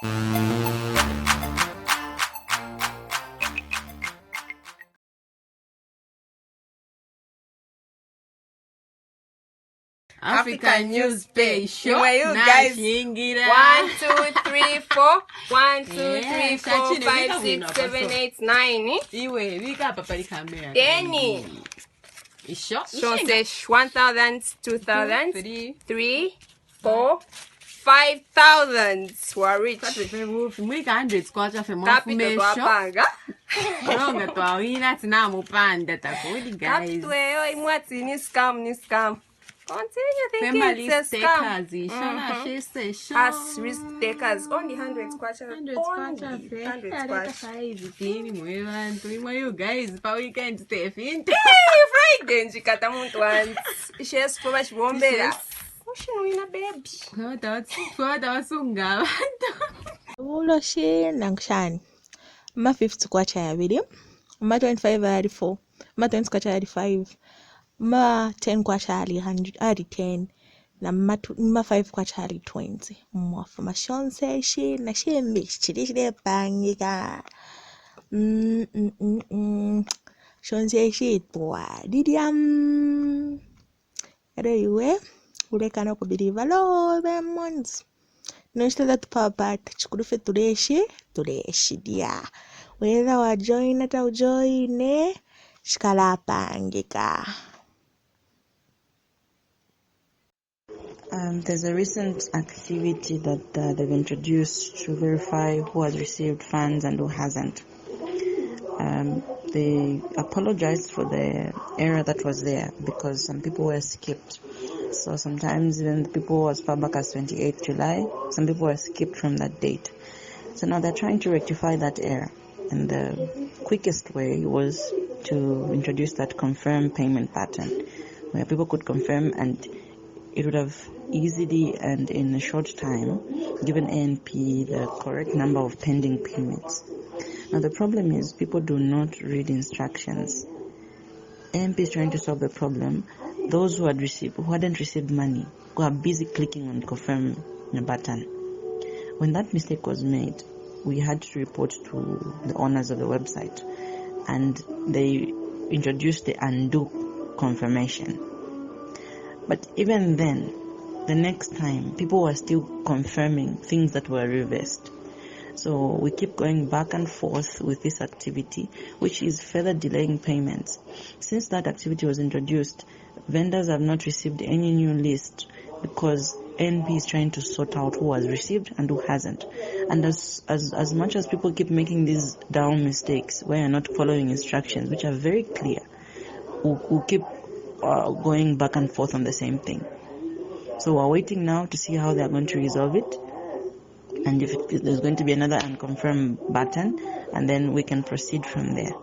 African news page. Show you guys. 1, 2, 3, 4. 1, 2, 3, 4, 5, 6, 7, 8, 9. Iwe, wika papali kamera. 10. Isho? So say 1,000, 2,000, 3, 4, 5,000. We're rich. Mwika 100 kwacha fe Capital twapanga. Ronga twawina tina mupanda takudi guys. Capital yo imwati ni scam. Continue thinking Family it's a scam. As risk takers. Only 100 kwacha. 100 kwacha. 100 kwacha. You guys, pa weekend stay fin. Friday njikata muntu once. Ishes kuba chibombera. Ushinwina baby. Kwada sunga. Uloshi nangshani. Ma 50 kwacha ya video. Ma 25 ari 4. Ma 20 kwacha ari 5. Ma 10 kwacha ari 100 ari 10. Na ma 5 kwacha ari 20. Mwafu mashonse shi na shi mbichirishire pangika. Shonse shi twa didiam. Anyway, ulekana kubiriva lo bemons. Nonstella tupapa chikurufe tureshi dia. Whether wa join ata ujoine shikala pangika. There's a recent activity that they've introduced to verify who has received funds and who hasn't. They apologized for the error that was there because some people were skipped. So sometimes even the people as far back as 28th July, some people were skipped from that date. So now they're trying to rectify that error. And the quickest way was to introduce that confirm payment pattern, where people could confirm and it would have easily and in a short time given ANP the correct number of pending payments. Now the problem is people do not read instructions. ANP is trying to solve the problem. Those who hadn't received money, who are busy clicking on confirm button. When that mistake was made, we had to report to the owners of the website, and they introduced the undo confirmation. But even then, the next time, people were still confirming things that were reversed. So we keep going back and forth with this activity, which is further delaying payments. Since that activity was introduced, vendors have not received any new list because NP is trying to sort out who has received and who hasn't. And as much as people keep making these down mistakes where you're not following instructions, which are very clear, we'll keep going back and forth on the same thing. So we're waiting now to see how they're going to resolve it, and if there's going to be another unconfirmed button, and then we can proceed from there.